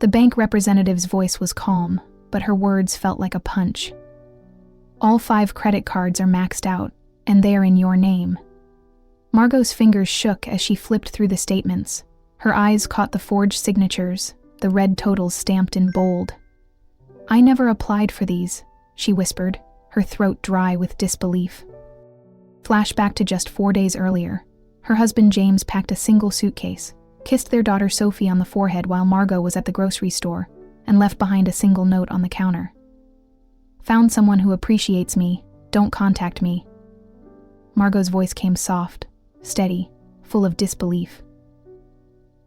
The bank representative's voice was calm, but her words felt like a punch. All 5 credit cards are maxed out, and they are in your name. Margot's fingers shook as she flipped through the statements. Her eyes caught the forged signatures, the red totals stamped in bold. "I never applied for these," she whispered, her throat dry with disbelief. Flashback to just 4 days earlier. Her husband James packed a single suitcase, kissed their daughter Sophie on the forehead while Margot was at the grocery store, and left behind a single note on the counter. "Found someone who appreciates me. Don't contact me." Margot's voice came soft, steady, full of disbelief.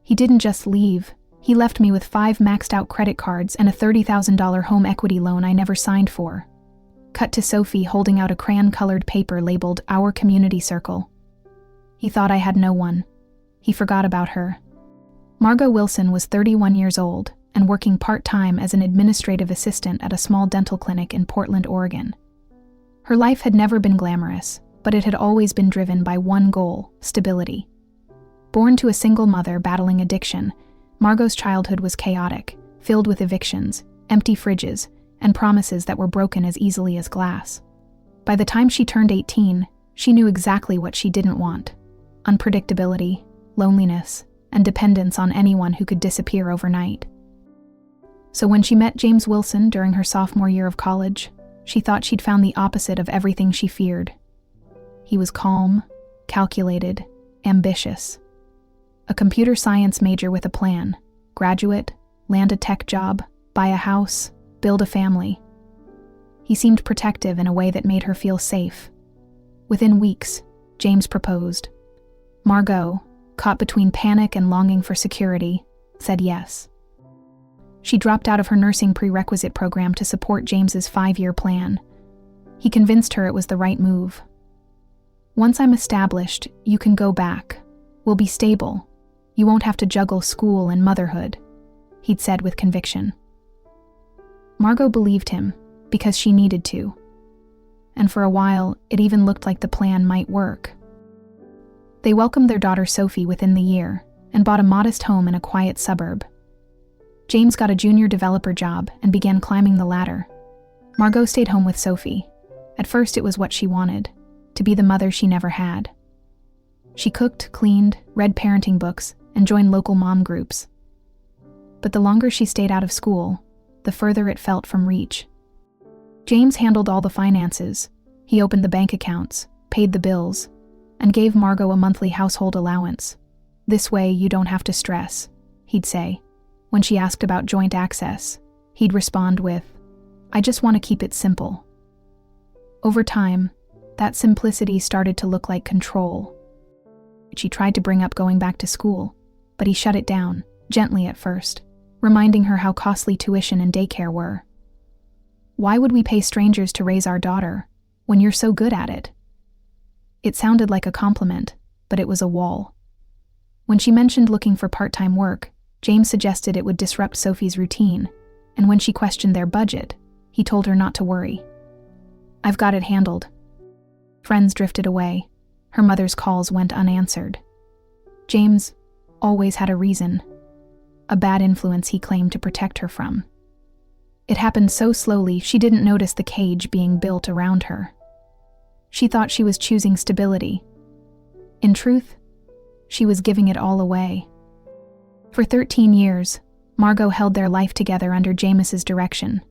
"He didn't just leave. He left me with 5 maxed-out credit cards and a $30,000 home equity loan I never signed for." Cut to Sophie holding out a crayon-colored paper labeled "Our Community Circle." "He thought I had no one. He forgot about her." Margot Wilson was 31 years old and working part-time as an administrative assistant at a small dental clinic in Portland, Oregon. Her life had never been glamorous, but it had always been driven by one goal: stability. Born to a single mother battling addiction, Margot's childhood was chaotic, filled with evictions, empty fridges, and promises that were broken as easily as glass. By the time she turned 18, she knew exactly what she didn't want: unpredictability, loneliness, and dependence on anyone who could disappear overnight. So when she met James Wilson during her sophomore year of college, she thought she'd found the opposite of everything she feared. He was calm, calculated, ambitious. A computer science major with a plan: graduate, land a tech job, buy a house, build a family. He seemed protective in a way that made her feel safe. Within weeks, James proposed. Margot, caught between panic and longing for security, said yes. She dropped out of her nursing prerequisite program to support James's 5-year plan. He convinced her it was the right move. "Once I'm established, you can go back. We'll be stable. You won't have to juggle school and motherhood," he'd said with conviction. Margot believed him because she needed to. And for a while, it even looked like the plan might work. They welcomed their daughter Sophie within the year and bought a modest home in a quiet suburb. James got a junior developer job and began climbing the ladder. Margot stayed home with Sophie. At first, it was what she wanted: to be the mother she never had. She cooked, cleaned, read parenting books, and joined local mom groups. But the longer she stayed out of school, the further it felt from reach. James handled all the finances. He opened the bank accounts, paid the bills, and gave Margot a monthly household allowance. "This way you don't have to stress," he'd say. When she asked about joint access, he'd respond with, "I just want to keep it simple." Over time, that simplicity started to look like control. She tried to bring up going back to school, but he shut it down, gently at first, reminding her how costly tuition and daycare were. "Why would we pay strangers to raise our daughter when you're so good at it?" It sounded like a compliment, but it was a wall. When she mentioned looking for part-time work, James suggested it would disrupt Sophie's routine, and when she questioned their budget, he told her not to worry. "I've got it handled." Friends drifted away. Her mother's calls went unanswered. James always had a reason. A bad influence he claimed to protect her from. It happened so slowly she didn't notice the cage being built around her. She thought she was choosing stability. In truth, she was giving it all away. For 13 years, Margot held their life together under James's direction.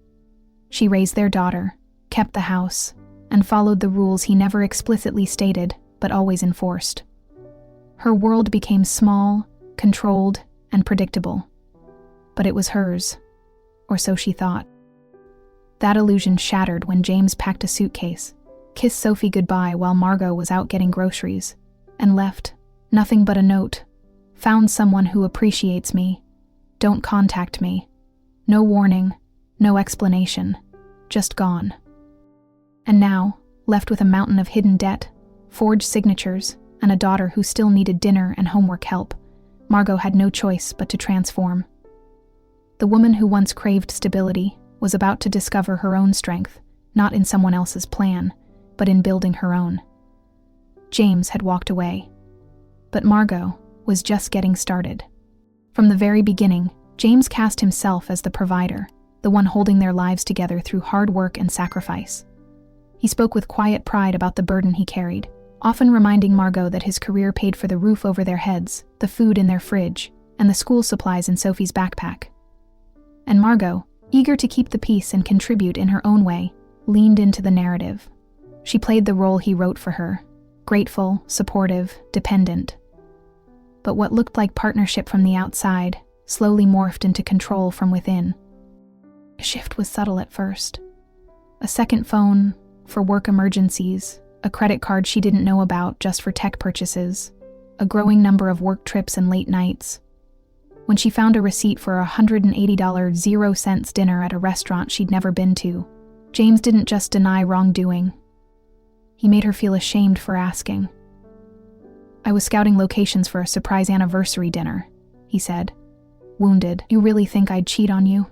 She raised their daughter, kept the house, and followed the rules he never explicitly stated but always enforced. Her world became small, controlled, and predictable. But it was hers, or so she thought. That illusion shattered when James packed a suitcase, kissed Sophie goodbye while Margot was out getting groceries, and left, nothing but a note. "Found someone who appreciates me. Don't contact me." No warning, no explanation, just gone. And now, left with a mountain of hidden debt, forged signatures, and a daughter who still needed dinner and homework help, Margot had no choice but to transform. The woman who once craved stability was about to discover her own strength, not in someone else's plan, but in building her own. James had walked away, but Margot was just getting started. From the very beginning, James cast himself as the provider, the one holding their lives together through hard work and sacrifice. He spoke with quiet pride about the burden he carried, often reminding Margot that his career paid for the roof over their heads, the food in their fridge, and the school supplies in Sophie's backpack. And Margot, eager to keep the peace and contribute in her own way, leaned into the narrative. She played the role he wrote for her, grateful, supportive, dependent. But what looked like partnership from the outside slowly morphed into control from within. The shift was subtle at first. A second phone for work emergencies, a credit card she didn't know about just for tech purchases, a growing number of work trips and late nights. When she found a receipt for a $180 0-cent dinner at a restaurant she'd never been to, James didn't just deny wrongdoing. He made her feel ashamed for asking. "I was scouting locations for a surprise anniversary dinner," he said. Wounded. "You really think I'd cheat on you?"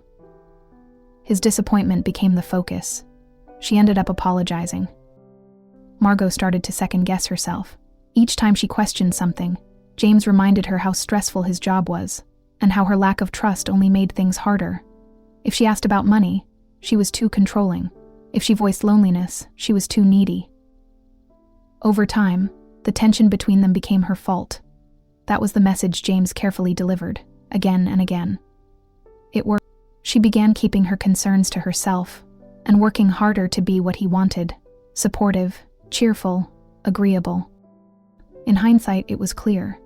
His disappointment became the focus. She ended up apologizing. Margot started to second-guess herself. Each time she questioned something, James reminded her how stressful his job was, and how her lack of trust only made things harder. If she asked about money, she was too controlling. If she voiced loneliness, she was too needy. Over time, the tension between them became her fault. That was the message James carefully delivered, again and again. It worked. She began keeping her concerns to herself, and working harder to be what he wanted: supportive, cheerful, agreeable. In hindsight, it was clear.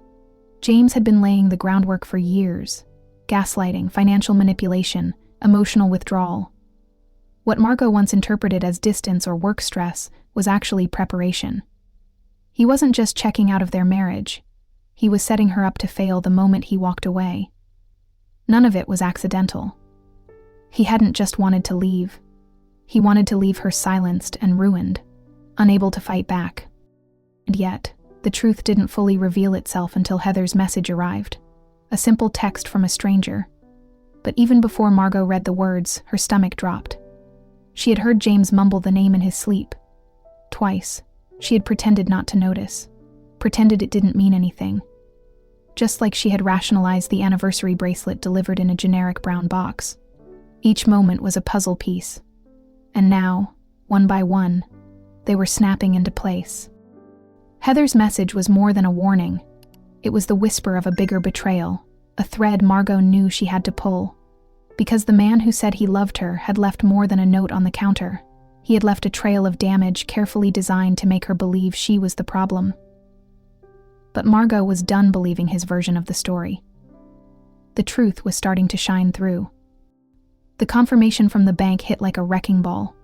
James had been laying the groundwork for years: gaslighting, financial manipulation, emotional withdrawal. What Margot once interpreted as distance or work stress was actually preparation. He wasn't just checking out of their marriage. He was setting her up to fail the moment he walked away. None of it was accidental. He hadn't just wanted to leave. He wanted to leave her silenced and ruined, unable to fight back. And yet, the truth didn't fully reveal itself until Heather's message arrived. A simple text from a stranger. But even before Margot read the words, her stomach dropped. She had heard James mumble the name in his sleep. Twice, she had pretended not to notice. Pretended it didn't mean anything. Just like she had rationalized the anniversary bracelet delivered in a generic brown box. Each moment was a puzzle piece. And now, one by one, they were snapping into place. Heather's message was more than a warning. It was the whisper of a bigger betrayal, a thread Margot knew she had to pull. Because the man who said he loved her had left more than a note on the counter. He had left a trail of damage carefully designed to make her believe she was the problem. But Margot was done believing his version of the story. The truth was starting to shine through. The confirmation from the bank hit like a wrecking ball.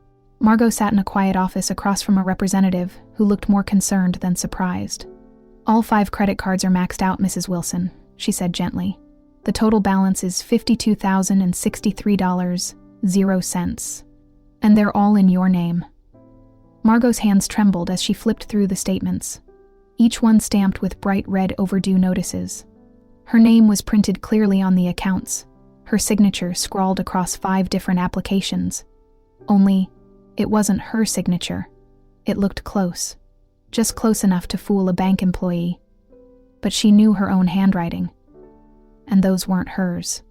Margot sat in a quiet office across from a representative who looked more concerned than surprised. "All 5 credit cards are maxed out, Mrs. Wilson," she said gently. "The total balance is $52,063.00, and they're all in your name." Margot's hands trembled as she flipped through the statements, each one stamped with bright red overdue notices. Her name was printed clearly on the accounts, her signature scrawled across 5 different applications. Only, it wasn't her signature. It looked close, just close enough to fool a bank employee. But she knew her own handwriting, and those weren't hers.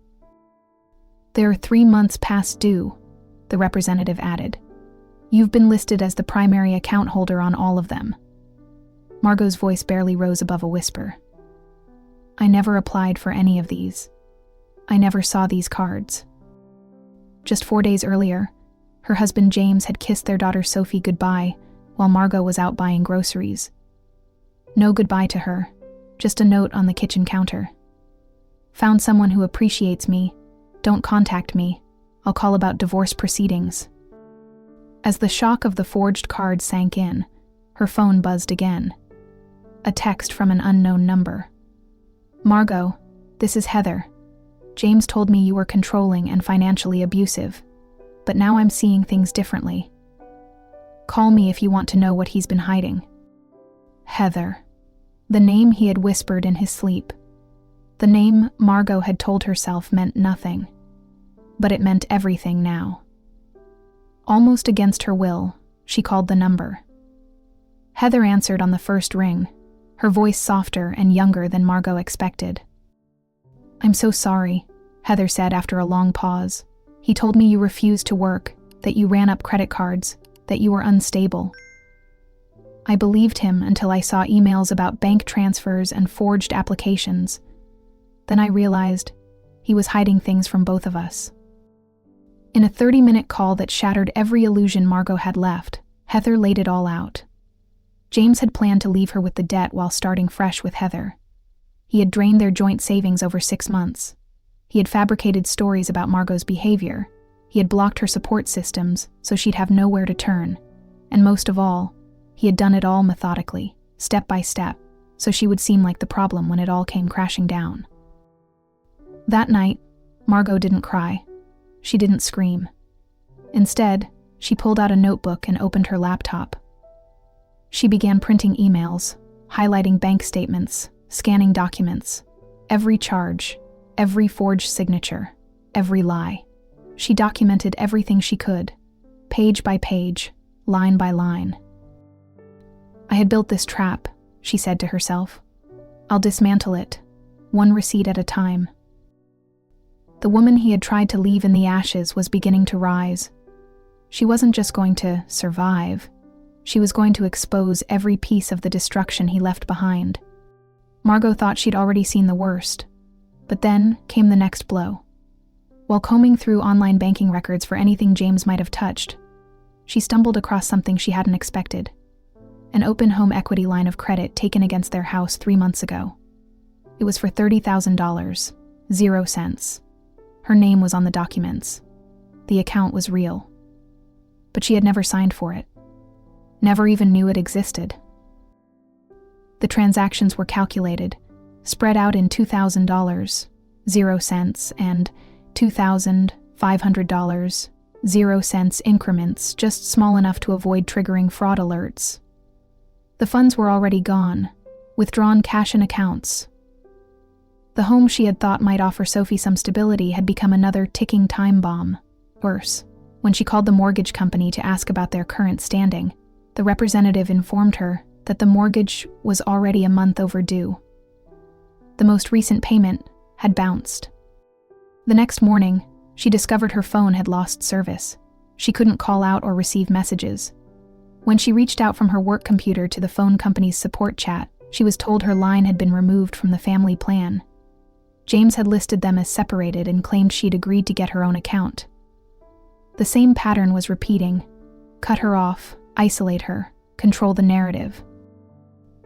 "There are 3 months past due," the representative added. "You've been listed as the primary account holder on all of them." Margot's voice barely rose above a whisper. "I never applied for any of these. I never saw these cards." Just 4 days earlier, her husband James had kissed their daughter Sophie goodbye while Margot was out buying groceries. No goodbye to her, just a note on the kitchen counter. "Found someone who appreciates me. Don't contact me. I'll call about divorce proceedings." As the shock of the forged card sank in, her phone buzzed again. A text from an unknown number. "Margot, this is Heather. James told me you were controlling and financially abusive, but now I'm seeing things differently. Call me if you want to know what he's been hiding." Heather. The name he had whispered in his sleep. The name Margot had told herself meant nothing, but it meant everything now. Almost against her will, she called the number. Heather answered on the first ring, her voice softer and younger than Margot expected. "I'm so sorry. Heather said after a long pause. "He told me you refused to work, that you ran up credit cards, that you were unstable." I believed him until I saw emails about bank transfers and forged applications. Then I realized he was hiding things from both of us. In a 30-minute call that shattered every illusion Margot had left, Heather laid it all out. James had planned to leave her with the debt while starting fresh with Heather. He had drained their joint savings over 6 months. He had fabricated stories about Margot's behavior. He had blocked her support systems so she'd have nowhere to turn. And most of all, he had done it all methodically, step by step, so she would seem like the problem when it all came crashing down. That night, Margot didn't cry. She didn't scream. Instead, she pulled out a notebook and opened her laptop. She began printing emails, highlighting bank statements, scanning documents, every charge, every forged signature, every lie. She documented everything she could, page by page, line by line. "I had built this trap," she said to herself. "I'll dismantle it, one receipt at a time." The woman he had tried to leave in the ashes was beginning to rise. She wasn't just going to survive. She was going to expose every piece of the destruction he left behind. Margot thought she'd already seen the worst. But then came the next blow. While combing through online banking records for anything James might have touched, she stumbled across something she hadn't expected. An open home equity line of credit taken against their house 3 months ago. It was for $30,000, 0 cents. Her name was on the documents. The account was real. But she had never signed for it. Never even knew it existed. The transactions were calculated, spread out in $2,000, 0 cents, and $2,500, 0 cents increments, just small enough to avoid triggering fraud alerts. The funds were already gone, withdrawn cash in accounts. The home she had thought might offer Sophie some stability had become another ticking time bomb. Worse, when she called the mortgage company to ask about their current standing, the representative informed her that the mortgage was already a month overdue. The most recent payment had bounced. The next morning, she discovered her phone had lost service. She couldn't call out or receive messages. When she reached out from her work computer to the phone company's support chat, she was told her line had been removed from the family plan. James had listed them as separated and claimed she'd agreed to get her own account. The same pattern was repeating: cut her off, isolate her, control the narrative.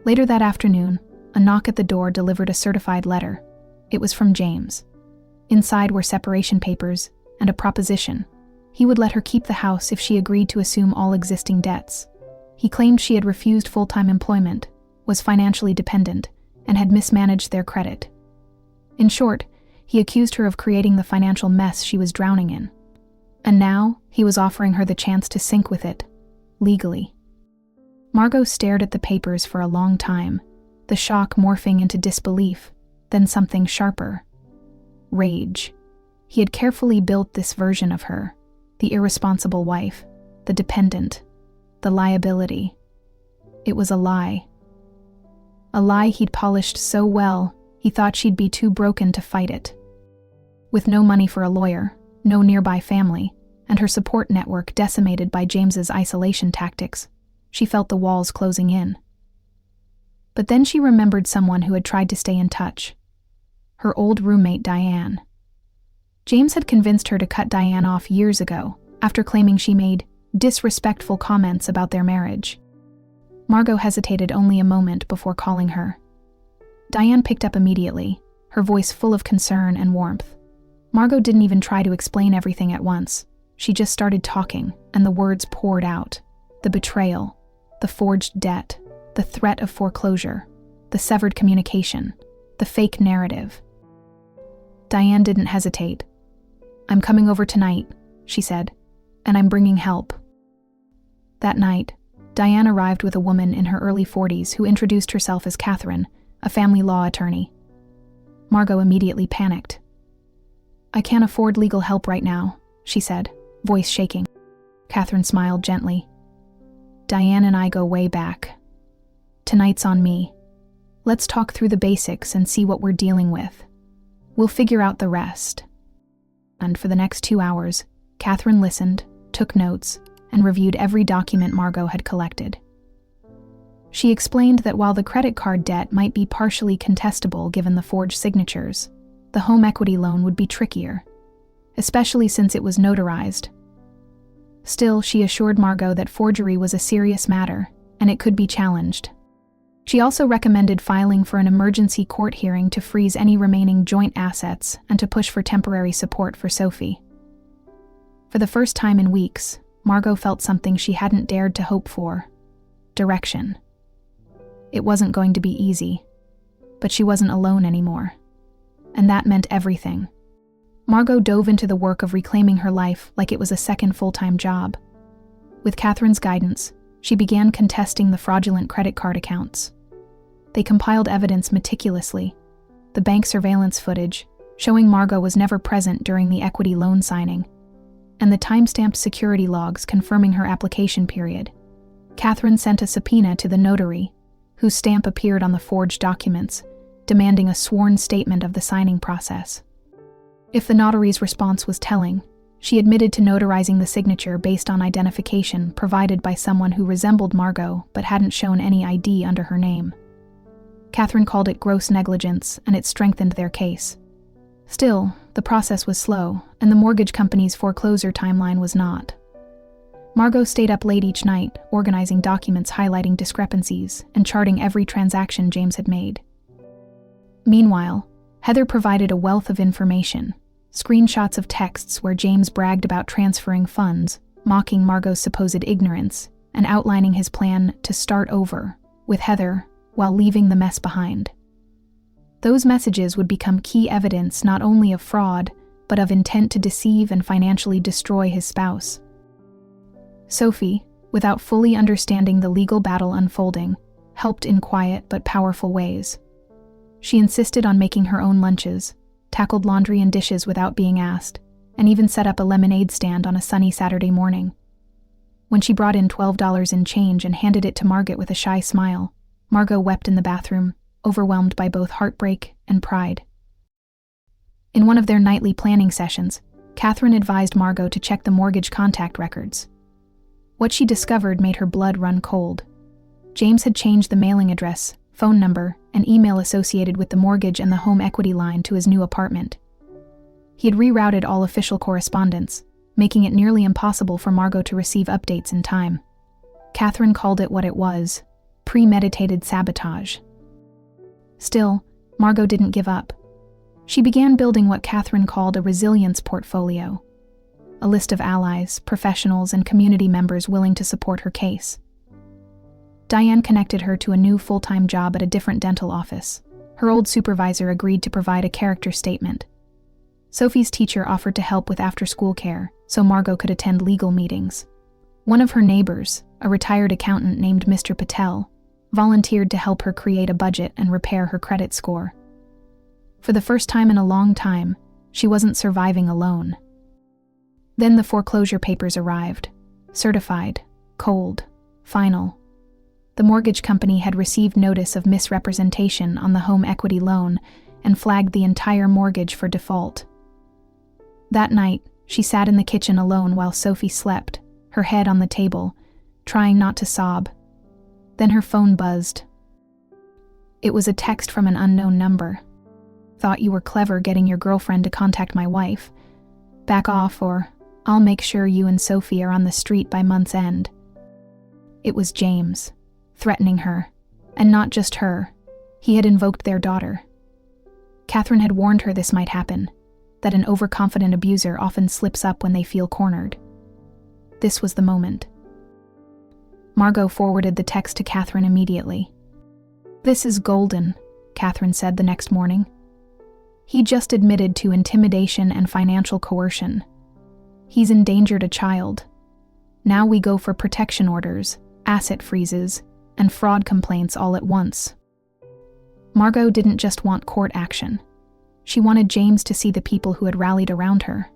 Later that afternoon, a knock at the door delivered a certified letter. It was from James. Inside were separation papers and a proposition. He would let her keep the house if she agreed to assume all existing debts. He claimed she had refused full-time employment, was financially dependent, and had mismanaged their credit. In short, he accused her of creating the financial mess she was drowning in. And now, he was offering her the chance to sink with it, legally. Margot stared at the papers for a long time, the shock morphing into disbelief, then something sharper. Rage. He had carefully built this version of her, the irresponsible wife, the dependent, the liability. It was a lie. A lie he'd polished so well, he thought she'd be too broken to fight it. With no money for a lawyer, no nearby family, and her support network decimated by James's isolation tactics, she felt the walls closing in. But then she remembered someone who had tried to stay in touch. Her old roommate, Diane. James had convinced her to cut Diane off years ago, after claiming she made disrespectful comments about their marriage. Margot hesitated only a moment before calling her. Diane picked up immediately, her voice full of concern and warmth. Margot didn't even try to explain everything at once. She just started talking, and the words poured out. The betrayal, the forged debt, the threat of foreclosure, the severed communication, the fake narrative. Diane didn't hesitate. "I'm coming over tonight," she said, "and I'm bringing help." That night, Diane arrived with a woman in her early 40s who introduced herself as Catherine, a family law attorney. Margot immediately panicked. "I can't afford legal help right now," she said, voice shaking. Catherine smiled gently. "Diane and I go way back. Tonight's on me. Let's talk through the basics and see what we're dealing with. We'll figure out the rest." happened for the next 2 hours, Catherine listened, took notes, and reviewed every document Margot had collected. She explained that while the credit card debt might be partially contestable given the forged signatures, the home equity loan would be trickier, especially since it was notarized. Still, she assured Margot that forgery was a serious matter, and it could be challenged. She also recommended filing for an emergency court hearing to freeze any remaining joint assets and to push for temporary support for Sophie. For the first time in weeks, Margot felt something she hadn't dared to hope for: direction. It wasn't going to be easy, but she wasn't alone anymore. And that meant everything. Margot dove into the work of reclaiming her life like it was a second full-time job. With Catherine's guidance, she began contesting the fraudulent credit card accounts. They compiled evidence meticulously: the bank surveillance footage, showing Margot was never present during the equity loan signing, and the time-stamped security logs confirming her application period. Catherine sent a subpoena to the notary, whose stamp appeared on the forged documents, demanding a sworn statement of the signing process. If the notary's response was telling, she admitted to notarizing the signature based on identification provided by someone who resembled Margot but hadn't shown any ID under her name. Catherine called it gross negligence, and it strengthened their case. Still, the process was slow, and the mortgage company's foreclosure timeline was not. Margot stayed up late each night, organizing documents highlighting discrepancies and charting every transaction James had made. Meanwhile, Heather provided a wealth of information: screenshots of texts where James bragged about transferring funds, mocking Margot's supposed ignorance, and outlining his plan to start over with Heather while leaving the mess behind. Those messages would become key evidence not only of fraud, but of intent to deceive and financially destroy his spouse. Sophie, without fully understanding the legal battle unfolding, helped in quiet but powerful ways. She insisted on making her own lunches, tackled laundry and dishes without being asked, and even set up a lemonade stand on a sunny Saturday morning. When she brought in $12 in change and handed it to Margot with a shy smile, Margot wept in the bathroom, overwhelmed by both heartbreak and pride. In one of their nightly planning sessions, Catherine advised Margot to check the mortgage contact records. What she discovered made her blood run cold. James had changed the mailing address, phone number, and email associated with the mortgage and the home equity line to his new apartment. He had rerouted all official correspondence, making it nearly impossible for Margot to receive updates in time. Catherine called it what it was: premeditated sabotage. Still, Margot didn't give up. She began building what Catherine called a resilience portfolio, a list of allies, professionals, and community members willing to support her case. Diane connected her to a new full-time job at a different dental office. Her old supervisor agreed to provide a character statement. Sophie's teacher offered to help with after-school care, so Margot could attend legal meetings. One of her neighbors, a retired accountant named Mr. Patel, volunteered to help her create a budget and repair her credit score. For the first time in a long time, she wasn't surviving alone. Then the foreclosure papers arrived. Certified, cold, final. The mortgage company had received notice of misrepresentation on the home equity loan and flagged the entire mortgage for default. That night, she sat in the kitchen alone while Sophie slept, her head on the table, trying not to sob. Then her phone buzzed. It was a text from an unknown number. "Thought you were clever getting your girlfriend to contact my wife. Back off or I'll make sure you and Sophie are on the street by month's end." It was James, threatening her, and not just her. He had invoked their daughter. Catherine had warned her this might happen, that an overconfident abuser often slips up when they feel cornered. This was the moment. Margot forwarded the text to Catherine immediately. "This is golden," Catherine said the next morning. "He just admitted to intimidation and financial coercion. He's endangered a child. Now we go for protection orders, asset freezes, and fraud complaints all at once." Margot didn't just want court action. She wanted James to see the people who had rallied around her.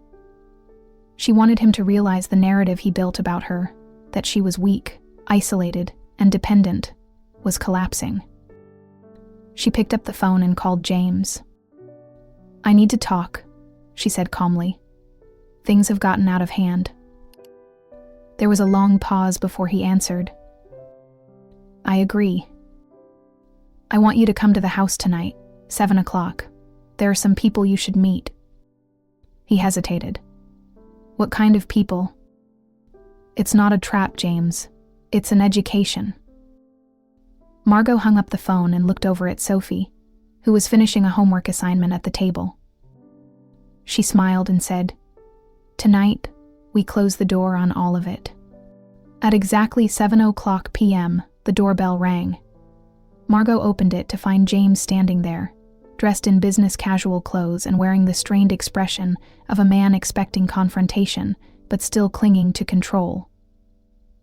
She wanted him to realize the narrative he built about her, that she was weak, isolated, and dependent, was collapsing. She picked up the phone and called James. "I need to talk," she said calmly. Things have gotten out of hand." There was a long pause before he answered. "I agree. I want you to come to the house tonight, 7 o'clock. There are some people you should meet." He hesitated. "What kind of people?" "It's not a trap, James. It's an education." Margot hung up the phone and looked over at Sophie, who was finishing a homework assignment at the table. She smiled and said, "Tonight, we close the door on all of it." At exactly 7:00 p.m., the doorbell rang. Margot opened it to find James standing there, dressed in business casual clothes and wearing the strained expression of a man expecting confrontation, but still clinging to control.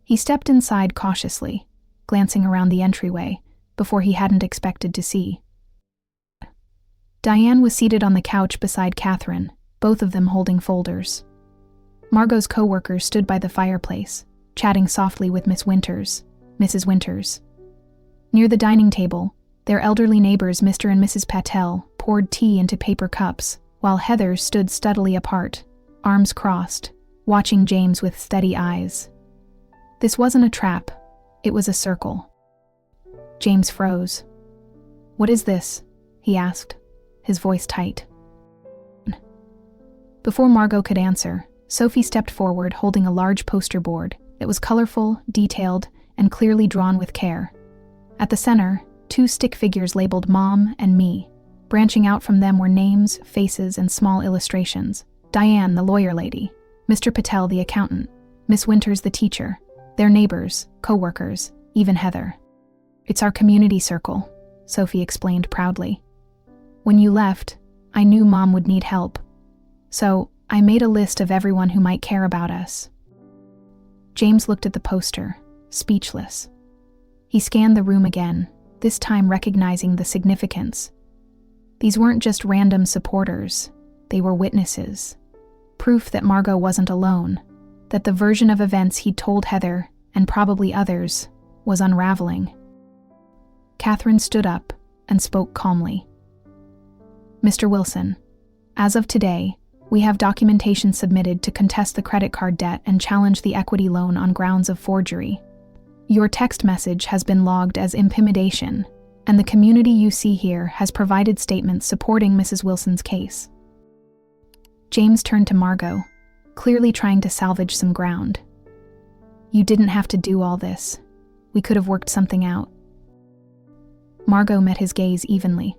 He stepped inside cautiously, glancing around the entryway, before he hadn't expected to see. Diane was seated on the couch beside Catherine, both of them holding folders. Margot's co-workers stood by the fireplace, chatting softly with Mrs. Winters. Near the dining table, their elderly neighbors Mr. and Mrs. Patel poured tea into paper cups, while Heather stood steadily apart, arms crossed, watching James with steady eyes. This wasn't a trap, it was a circle. James froze. "What is this?" he asked, his voice tight. Before Margot could answer, Sophie stepped forward holding a large poster board that was colorful, detailed, and clearly drawn with care. At the center, 2 stick figures labeled Mom and Me. Branching out from them were names, faces, and small illustrations. Diane, the lawyer lady, Mr. Patel, the accountant, Miss Winters, the teacher, their neighbors, co-workers, even Heather. "It's our community circle," Sophie explained proudly. "When you left, I knew Mom would need help. So, I made a list of everyone who might care about us." James looked at the poster, speechless. He scanned the room again, this time recognizing the significance. These weren't just random supporters, they were witnesses. Proof that Margot wasn't alone, that the version of events he'd told Heather, and probably others, was unraveling. Catherine stood up and spoke calmly. "Mr. Wilson, as of today, we have documentation submitted to contest the credit card debt and challenge the equity loan on grounds of forgery. Your text message has been logged as intimidation, and the community you see here has provided statements supporting Mrs. Wilson's case." James turned to Margot, clearly trying to salvage some ground. "You didn't have to do all this. We could have worked something out." Margot met his gaze evenly.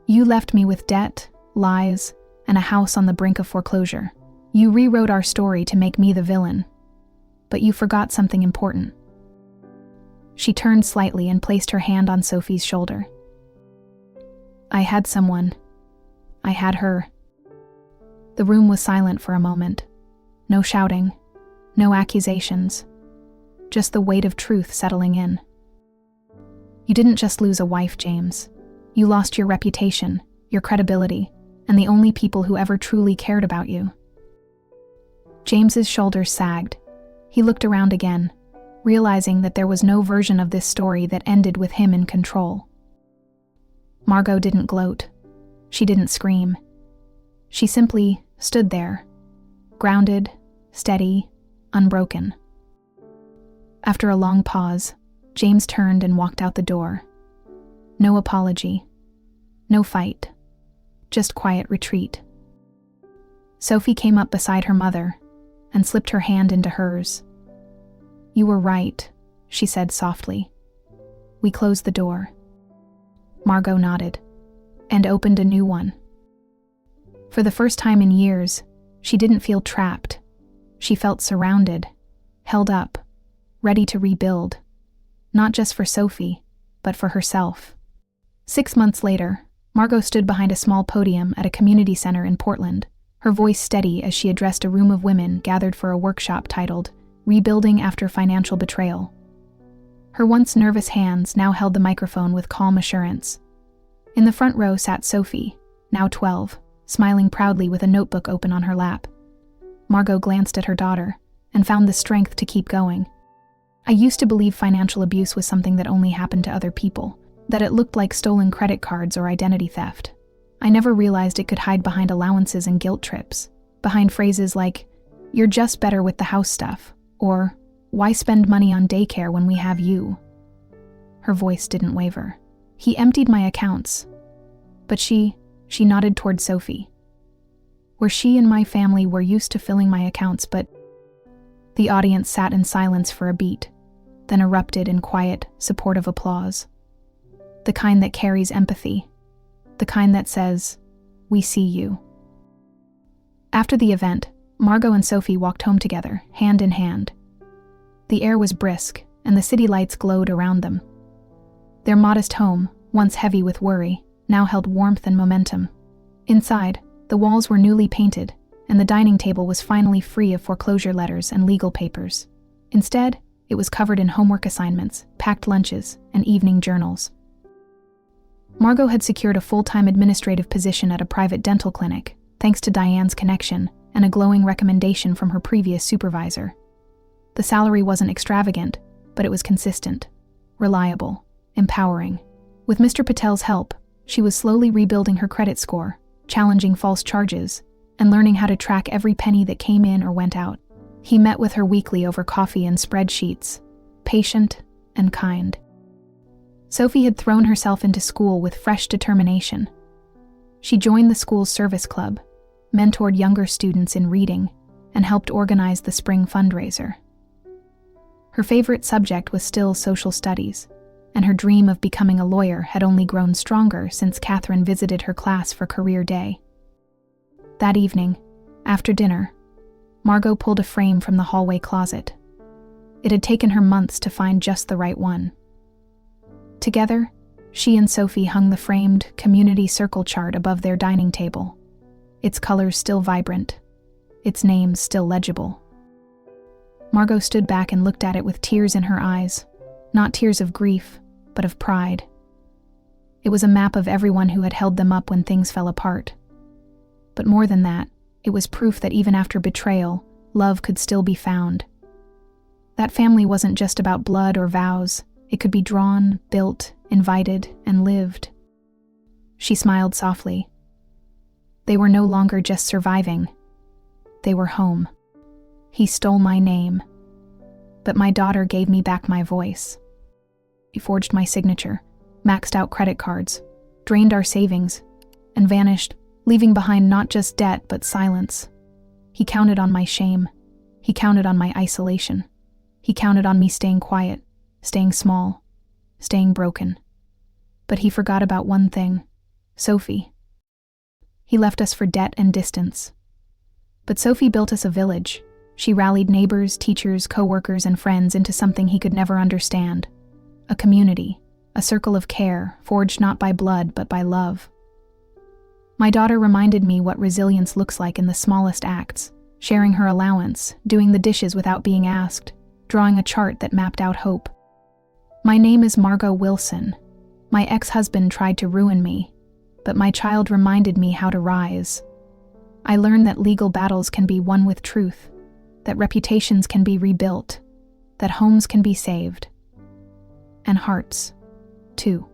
"You left me with debt, lies, and a house on the brink of foreclosure. You rewrote our story to make me the villain. But you forgot something important." She turned slightly and placed her hand on Sophie's shoulder. "I had someone. I had her." The room was silent for a moment. No shouting, no accusations, just the weight of truth settling in. "You didn't just lose a wife, James. You lost your reputation, your credibility, and the only people who ever truly cared about you." James's shoulders sagged. He looked around again, realizing that there was no version of this story that ended with him in control. Margot didn't gloat. She didn't scream. She simply stood there, grounded, steady, unbroken. After a long pause, James turned and walked out the door. No apology. No fight. Just quiet retreat. Sophie came up beside her mother and slipped her hand into hers. "You were right," she said softly. "We closed the door." Margot nodded and opened a new one. For the first time in years, she didn't feel trapped. She felt surrounded, held up, ready to rebuild. Not just for Sophie, but for herself. 6 months later, Margot stood behind a small podium at a community center in Portland, her voice steady as she addressed a room of women gathered for a workshop titled, "Rebuilding After Financial Betrayal." Her once nervous hands now held the microphone with calm assurance. In the front row sat Sophie, now 12, smiling proudly with a notebook open on her lap. Margot glanced at her daughter and found the strength to keep going. "I used to believe financial abuse was something that only happened to other people, that it looked like stolen credit cards or identity theft. I never realized it could hide behind allowances and guilt trips. behind phrases like, "You're just better with the house stuff," or "Why spend money on daycare when we have you?" Her voice didn't waver. "He emptied my accounts." But she nodded toward Sophie. "Where she and my family were used to filling my accounts, but..." The audience sat in silence for a beat, then erupted in quiet, supportive applause. The kind that carries empathy. The kind that says, "We see you." After the event, Margot and Sophie walked home together, hand in hand. The air was brisk, and the city lights glowed around them. Their modest home, once heavy with worry, now held warmth and momentum. Inside, the walls were newly painted, and the dining table was finally free of foreclosure letters and legal papers. Instead, it was covered in homework assignments, packed lunches, and evening journals. Margot had secured a full-time administrative position at a private dental clinic, thanks to Diane's connection and a glowing recommendation from her previous supervisor. The salary wasn't extravagant, but it was consistent, reliable, empowering. With Mr. Patel's help, she was slowly rebuilding her credit score, challenging false charges, and learning how to track every penny that came in or went out. He met with her weekly over coffee and spreadsheets, patient and kind. Sophie had thrown herself into school with fresh determination. She joined the school's service club, mentored younger students in reading, and helped organize the spring fundraiser. Her favorite subject was still social studies, and her dream of becoming a lawyer had only grown stronger since Catherine visited her class for career day. That evening, after dinner, Margot pulled a frame from the hallway closet. It had taken her months to find just the right one. Together, she and Sophie hung the framed community circle chart above their dining table, its colors still vibrant, its names still legible. Margot stood back and looked at it with tears in her eyes, not tears of grief, but of pride. It was a map of everyone who had held them up when things fell apart. But more than that, it was proof that even after betrayal, love could still be found. That family wasn't just about blood or vows. It could be drawn, built, invited, and lived. She smiled softly. They were no longer just surviving. They were home. He stole my name, but my daughter gave me back my voice. He forged my signature, maxed out credit cards, drained our savings, and vanished, leaving behind not just debt but silence. He counted on my shame. He counted on my isolation. He counted on me staying quiet, staying small, staying broken. But he forgot about one thing, Sophie. He left us for debt and distance. But Sophie built us a village. She rallied neighbors, teachers, co-workers, and friends into something he could never understand. A community, a circle of care, forged not by blood but by love. My daughter reminded me what resilience looks like in the smallest acts, sharing her allowance, doing the dishes without being asked, drawing a chart that mapped out hope. My name is Margot Wilson. My ex-husband tried to ruin me, but my child reminded me how to rise. I learned that legal battles can be won with truth, that reputations can be rebuilt, that homes can be saved. And hearts, too.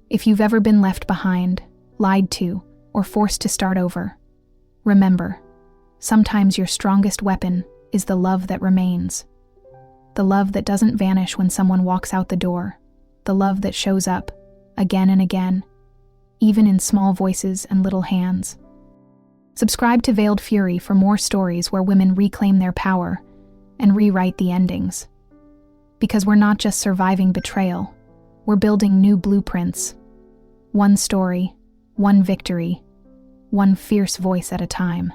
If you've ever been left behind, lied to, or forced to start over, remember, sometimes your strongest weapon is the love that remains. The love that doesn't vanish when someone walks out the door. The love that shows up, again and again, even in small voices and little hands. Subscribe to Veiled Fury for more stories where women reclaim their power and rewrite the endings. Because we're not just surviving betrayal, we're building new blueprints. One story, one victory, one fierce voice at a time.